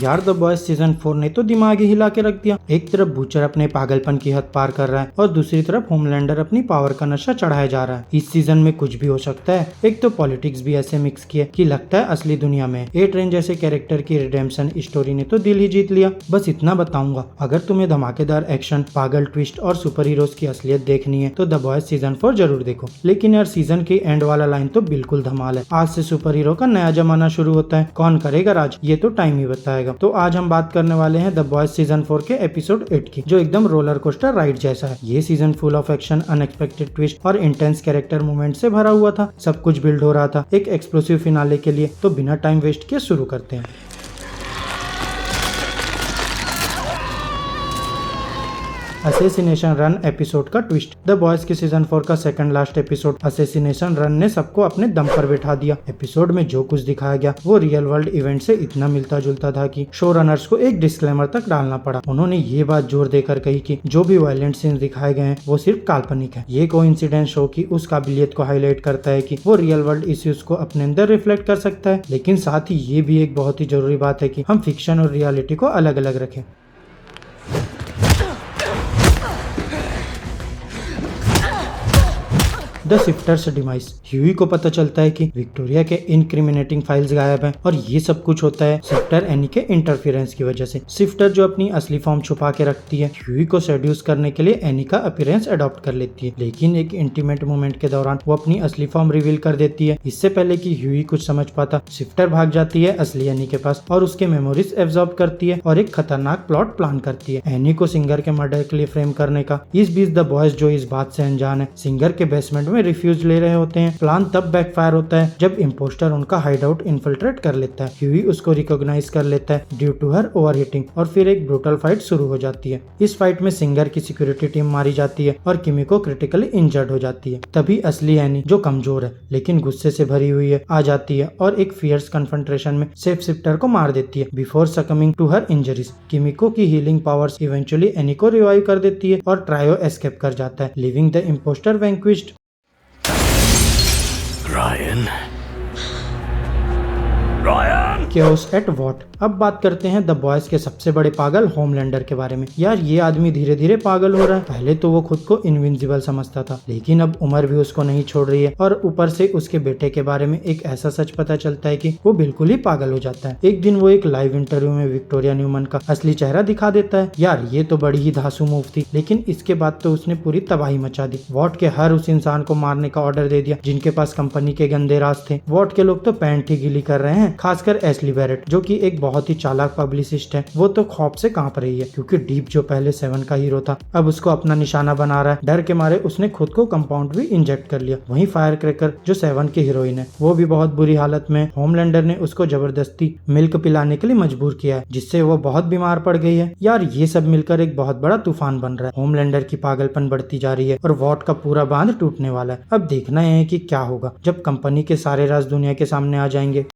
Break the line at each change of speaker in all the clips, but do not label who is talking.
यार the boys season 4 ने तो दिमाग ही हिला के रख दिया। एक तरफ बूचर अपने पागलपन की हद पार कर रहा है और दूसरी तरफ होमलैंडर अपनी पावर का नशा चढ़ाया जा रहा है। इस सीजन में कुछ भी हो सकता है। एक तो पॉलिटिक्स भी ऐसे मिक्स किया कि लगता है असली दुनिया में। ए ट्रेन जैसे कैरेक्टर की रिडेम्पशन स्टोरी ने तो दिल ही जीत लिया। बस इतना बताऊंगा, अगर तुम्हें धमाकेदार एक्शन, पागल ट्विस्ट और सुपर हीरोज की असलियत देखनी है तो द बॉयज सीजन 4 जरूर देखो। लेकिन यार सीजन के एंड वाला लाइन तो बिल्कुल धमाल है। आज से सुपर हीरो का नया जमाना शुरू होता है। कौन करेगा राज, ये तो टाइम ही बताएगा। तो आज हम बात करने वाले हैं द बॉयज सीजन 4 के एपिसोड 8 की, जो एकदम रोलर कोस्टर राइड जैसा है। ये season full of action, unexpected twist और इंटेंस कैरेक्टर मूवमेंट से भरा हुआ था। सब कुछ बिल्ड हो रहा था एक एक्सप्लोसिव फिनाले के लिए। तो बिना टाइम वेस्ट किए शुरू करते हैं। असेसिनेशन रन एपिसोड का ट्विस्ट। द बॉयज के सीजन 4 का second last episode assassination run ने सबको अपने दम पर बैठा दिया। एपिसोड में जो कुछ दिखाया गया वो रियल वर्ल्ड इवेंट से इतना मिलता जुलता था कि शो रनर्स को एक डिस्क्लेमर तक डालना पड़ा। उन्होंने ये बात जोर देकर कही कि जो भी वायलेंट सीन्स दिखाए गए हैं वो सिर्फ काल्पनिक है। ये कोइंसिडेंस शो की उस काबिलियत को हाईलाइट करता है कि वो रियल वर्ल्ड इश्यूज को अपने अंदर रिफ्लेक्ट कर सकता है। लेकिन साथ ही ये भी एक बहुत ही जरूरी बात है कि हम फिक्शन और रियलिटी को अलग अलग रखें। The shifters demise. ह्यूई को पता चलता है कि विक्टोरिया के इनक्रिमिनेटिंग फाइल्स गायब हैं और ये सब कुछ होता है शिफ्टर एनी के इंटरफेरेंस की वजह से। शिफ्टर जो अपनी असली फॉर्म छुपा के रखती है, ह्यूई को सेड्यूस करने के लिए एनी का अपीयरेंस अडॉप्ट कर लेती है। लेकिन एक इंटीमेट मोमेंट के दौरान वो अपनी असली फॉर्म रिवील कर देती है। इससे पहले कि ह्यूई कुछ समझ पाता, शिफ्टर भाग जाती है असली एनी के पास और उसके मेमोरीज एब्जॉर्ब करती है और एक खतरनाक प्लॉट प्लान करती है एनी को सिंगर के मर्डर के लिए फ्रेम करने का। इस बीच द बॉयज जो इस बात से अनजान है, सिंगर के बेसमेंट में रिफ्यूज ले रहे होते हैं। प्लान तब बैकफायर होता है जब इम्पोस्टर उनका हाइडआउट इन्फिल्ट्रेट कर लेता है। ह्यूई उसको रिकॉग्नाइज कर लेता है ड्यू टू हर ओवरहीटिंग और फिर एक ब्रूटल फाइट शुरू हो जाती है। इस फाइट में सिंगर की सिक्योरिटी टीम मारी जाती है और किमिको क्रिटिकली इंजर्ड हो जाती है। तभी असली एनी, जो कमजोर है लेकिन गुस्से से भरी हुई है, आ जाती है और एक फियर्स कन्फ्रंटेशन में सेफ शिफ्टर को मार देती है before succumbing to her injuries. Kimiko की हीलिंग पावर्स इवेंचुअली एनी को रिवाइव कर देती है और ट्रायो एस्केप कर जाता है, leaving the impostor vanquished.
Ryan.
Chaos at What। अब बात करते हैं द बॉयज के सबसे बड़े पागल होमलैंडर के बारे में। यार ये आदमी धीरे धीरे पागल हो रहा है। पहले तो वो खुद को इनविंसिबल समझता था, लेकिन अब उम्र भी उसको नहीं छोड़ रही है और ऊपर से उसके बेटे के बारे में एक ऐसा सच पता चलता है कि वो बिल्कुल ही पागल हो जाता है। एक दिन वो एक लाइव इंटरव्यू में विक्टोरिया न्यूमन का असली चेहरा दिखा देता है। यार ये तो बड़ी ही धांसू मूव थी, लेकिन इसके बाद तो उसने पूरी तबाही मचा दी। वॉट के हर उस इंसान को मारने का ऑर्डर दे दिया जिनके पास कंपनी के गंदे राज थे। वॉट के लोग तो पैंट ही गीली कर रहे हैं, खासकर एशली बैरेट जो कि एक बहुत ही चालाक पब्लिसिस्ट है। वो तो खौफ से कांप रही है क्योंकि डीप जो पहले 7 का हीरो था अब उसको अपना निशाना बना रहा है। डर के मारे उसने खुद को कंपाउंड भी इंजेक्ट कर लिया। वहीं फायर क्रैकर जो 7 की हीरोइन है वो भी बहुत बुरी हालत में। होमलैंडर ने उसको जबरदस्ती मिल्क पिलाने के लिए मजबूर किया है जिससे वो बहुत बीमार पड़ गई है। यार ये सब मिलकर एक बहुत बड़ा तूफान बन रहा है। होमलैंडर की पागलपन बढ़ती जा रही है और वॉट का पूरा बांध टूटने वाला है। अब देखना है कि क्या होगा जब कंपनी के सारे राज दुनिया के सामने आ जाएंगे।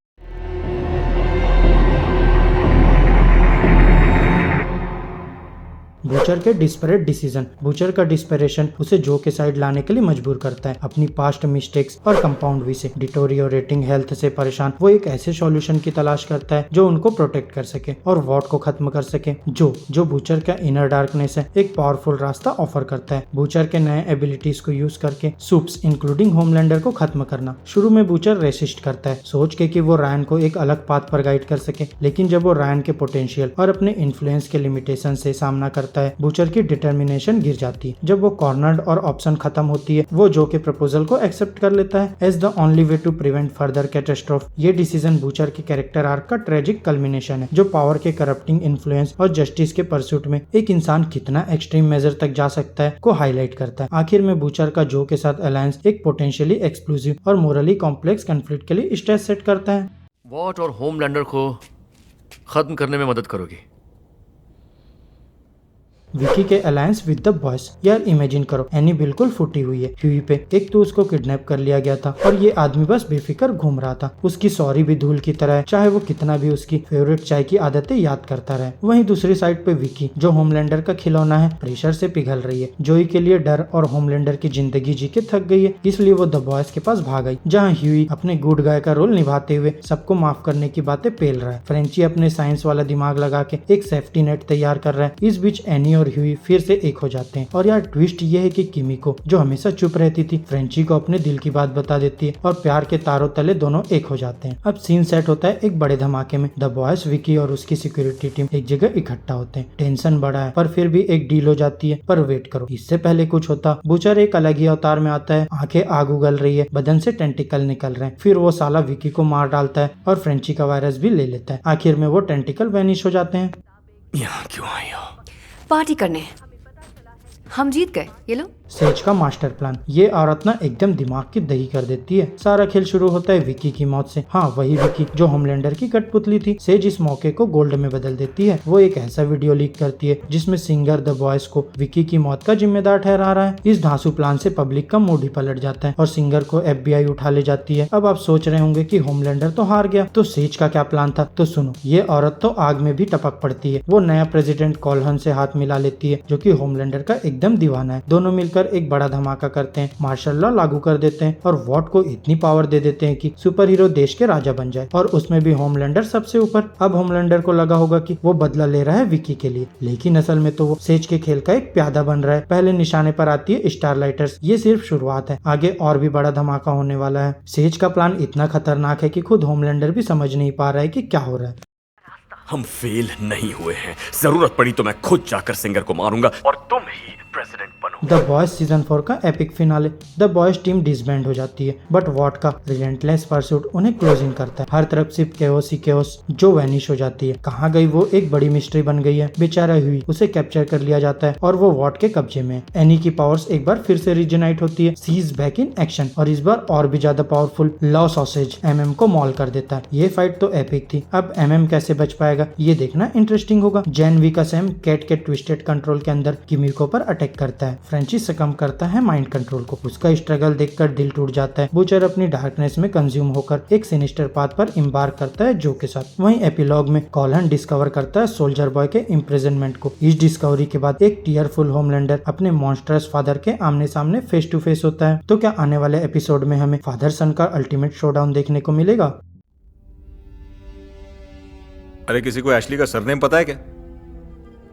बूचर के डिस्परेट डिसीजन। बूचर का डिस्परेशन उसे जो के साइड लाने के लिए मजबूर करता है। अपनी पास्ट मिस्टेक्स और कंपाउंड वी से डिटोरियोरेटिंग हेल्थ से परेशान वो एक ऐसे सॉल्यूशन की तलाश करता है जो उनको प्रोटेक्ट कर सके और वॉट को खत्म कर सके। जो बूचर का इनर डार्कनेस है एक पावरफुल रास्ता ऑफर करता है बूचर के नए एबिलिटीज को यूज करके सूप्स इंक्लूडिंग होमलैंडर को खत्म करना। शुरू में बूचर रेसिस्ट करता है सोच के कि वो रायन को एक अलग पाथ पर गाइड कर सके, लेकिन जब वो रायन के पोटेंशियल और अपने इन्फ्लुएंस के लिमिटेशन से सामना करता है बूचर की डिटर्मिनेशन गिर जाती है। जब वो कॉर्नर्ड और ऑप्शन खत्म होती है वो जो के प्रपोजल को एक्सेप्ट कर लेता है as the only way to prevent further catastrophe. ये डिसीजन बूचर के कैरेक्टर आर्क का ट्रेजिक कल्मिनेशन है जो पावर के करप्टिंग इन्फ्लुएंस और जस्टिस के परसूट में एक इंसान कितना एक्सट्रीम मेजर तक जा सकता है को हाईलाइट करता है। आखिर में बूचर का जो के साथ अलायंस एक पोटेंशियली एक्सप्लोसिव और मोरली कॉम्प्लेक्स कॉन्फ्लिक्ट के लिए स्टेज सेट करता है।
वॉट और होमलैंडर को खत्म करने में मदद करोगी?
विकी के अलायंस विद द बॉयज। यार इमेजिन करो, एनी बिल्कुल फूटी हुई है ह्यूई पे। एक तो उसको किडनैप कर लिया गया था और ये आदमी बस बेफिक्र घूम रहा था। उसकी सॉरी भी धूल की तरह है, चाहे वो कितना भी उसकी फेवरेट चाय की आदतें याद करता रहे। वहीं दूसरी साइड पे विकी, जो होमलैंडर का खिलौना है, प्रेशर से पिघल रही है। जोई के लिए डर और होमलैंडर की जिंदगी जी के थक गई है, इसलिए वो द बॉयज के पास भाग आई, जहाँ ह्यूई अपने गुड गाय का रोल निभाते हुए सबको माफ करने की बातें पेल रहा है। फ्रेंची अपने साइंस वाला दिमाग लगा के एक सेफ्टी नेट तैयार कर रहा है। इस बीच एनी और ह्यूई फिर से एक हो जाते हैं। और यार ट्विस्ट ये है कि किमिको, जो हमेशा चुप रहती थी, फ्रेंची को अपने दिल की बात बता देती है और प्यार के तारों तले दोनों एक हो जाते हैं। अब सीन सेट होता है एक बड़े धमाके में। द बॉयज, विकी और उसकी सिक्योरिटी टीम एक जगह इकट्ठा होते हैं। टेंशन बढ़ा है पर फिर भी एक डील हो जाती है। पर वेट करो, इससे पहले कुछ होता। बूचर एक अलग ही अवतार में आता है, आंखें आग उगल रही है, बदन से टेंटिकल निकल रहे हैं। फिर वो साला विकी को मार डालता है और फ्रेंची का वायरस भी ले लेता है। आखिर में वो टेंटिकल वैनिश हो जाते हैं।
यहाँ क्यों आई हो?
पार्टी करने। हम जीत गए, ये लो।
सेज का मास्टर प्लान। ये औरत ना एकदम दिमाग की दही कर देती है। सारा खेल शुरू होता है विकी की मौत से। हाँ, वही विकी जो होमलैंडर की कठपुतली थी। सेज इस मौके को गोल्ड में बदल देती है। वो एक ऐसा वीडियो लीक करती है जिसमें सिंगर द बॉयज को विकी की मौत का जिम्मेदार ठहरा रहा है। इस धांसू प्लान से पब्लिक का मूड ही पलट जाता है और सिंगर को FBI उठा ले जाती है। अब आप सोच रहे होंगे कि होमलैंडर तो हार गया, तो सेज का क्या प्लान था? तो सुनो, ये औरत तो आग में भी टपक पड़ती है। वो नया प्रेसिडेंट कॉलहन से हाथ मिला लेती है, जो कि होमलैंडर का एकदम दीवाना है। दोनों मिलकर एक बड़ा धमाका करते हैं, मार्शल लॉ लागू कर देते हैं और वॉट को इतनी पावर दे देते हैं कि सुपर हीरो देश के राजा बन जाए, और उसमें भी होमलैंडर सबसे ऊपर। अब होमलैंडर को लगा होगा कि वो बदला ले रहा है विकी के लिए, लेकिन असल में तो वो सेज के खेल का एक प्यादा बन रहा है। पहले निशाने पर आती है स्टारलाइटर्स। ये सिर्फ शुरुआत है, आगे और भी बड़ा धमाका होने वाला है। सेज का प्लान इतना खतरनाक है कि खुद होमलैंडर भी समझ नहीं पा रहा है कि क्या हो रहा है।
हम फेल नहीं हुए हैं। जरूरत पड़ी तो मैं खुद जाकर सिंगर को मारूंगा और तुम ही प्रेसिडेंट बनो।
द बॉयज सीजन 4 का epic finale. The boys team disband हो जाती है, बट वॉट का रिलेंटलेस परसूट उन्हें क्लोजिंग करता है। हर तरफ सिर्फ केओस ही केओस, जो वैनिश हो जाती है। कहाँ गई वो एक बड़ी मिस्ट्री बन गई है। बेचारा हुई, उसे कैप्चर कर लिया जाता है और वो वॉट के कब्जे में है। एनी की पावर्स एक बार फिर से रिजेनाइट होती है। सी इज बैक इन एक्शन और इस बार और भी ज्यादा पावरफुल। लॉ सॉसेज MM को मॉल कर देता है। ये फाइट तो एपिक थी। अब MM कैसे बच पाएगा, ये देखना इंटरेस्टिंग होगा। जेन वी का सैम कैट के ट्विस्टेड कंट्रोल के अंदर किमिको पर अटैक करता है। फ्रेंची सकम करता है माइंड कंट्रोल को। उसका स्ट्रगल देखकर दिल टूट जाता है। बूचर अपनी डार्कनेस में कंज्यूम होकर एक सिनिस्टर पाथ पर एम्बार्क करता है जो के साथ। वहीं एपिलॉग में कॉलहन डिस्कवर करता है सोल्जर बॉय के इम्प्रिजनमेंट को। इस डिस्कवरी के बाद एक टीयरफुल होमलैंडर अपने मॉन्स्टरस फादर के आमने सामने फेस टू फेस होता है। तो क्या आने वाले एपिसोड में हमें फादर सन का अल्टीमेट शोडाउन देखने को मिलेगा?
अरे किसी को एशली का सरनेम पता है क्या?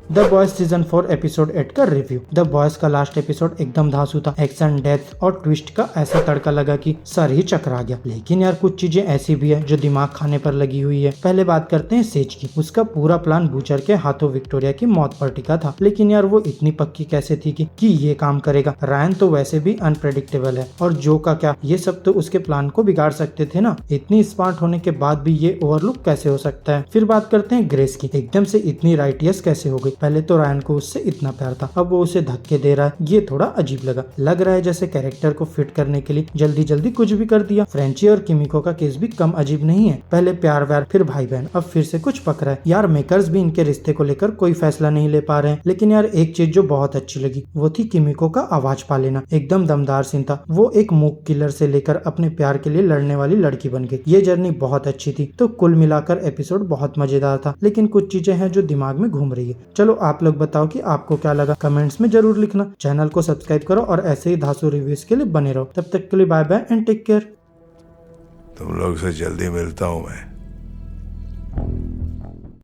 द बॉयज सीजन 4 एपिसोड 8 का रिव्यू। द बॉयज का लास्ट एपिसोड एकदम धांसू था। एक्शन, डेथ और ट्विस्ट का ऐसा तड़का लगा कि सर ही चकरा गया। लेकिन यार कुछ चीजें ऐसी भी है जो दिमाग खाने पर लगी हुई है। पहले बात करते हैं सेज की। उसका पूरा प्लान बूचर के हाथों विक्टोरिया की मौत पर टिका था, लेकिन यार वो इतनी पक्की कैसे थी कि ये काम करेगा। रायन तो वैसे भी अनप्रेडिक्टेबल है, और जो का क्या, ये सब तो उसके प्लान को बिगाड़ सकते थे ना। इतनी स्मार्ट होने के बाद भी ये ओवरलुक कैसे हो सकता है? फिर बात करते हैं ग्रेस की। एकदम से इतनी राइटियस कैसे हो गई? पहले तो रायन को उससे इतना प्यार था, अब वो उसे धक्के दे रहा है। ये थोड़ा अजीब लगा। लग रहा है जैसे कैरेक्टर को फिट करने के लिए जल्दी जल्दी कुछ भी कर दिया। फ्रेंची और किमिको का केस भी कम अजीब नहीं है। पहले प्यार व्यार, फिर भाई बहन, अब फिर से कुछ पकड़ा है। यार मेकर्स भी इनके रिश्ते को लेकर कोई फैसला नहीं ले पा रहे हैं। लेकिन यार एक चीज जो बहुत अच्छी लगी वो थी किमिको का आवाज पा लेना। एकदम दमदार सीन था। वो एक मूक किलर से लेकर अपने प्यार के लिए लड़ने वाली लड़की बन गई। ये जर्नी बहुत अच्छी थी। तो कुल मिलाकर एपिसोड बहुत मजेदार था, लेकिन कुछ चीजें हैं जो दिमाग में घूम रही है। चलो आप लोग बताओ कि आपको क्या लगा, कमेंट्स में जरूर लिखना। चैनल को सब्सक्राइब करो और ऐसे ही धांसू रिव्यूज के लिए बने रहो। तब तक के लिए bye bye and take care.
तुम लोग से जल्दी मिलता हूँ मैं।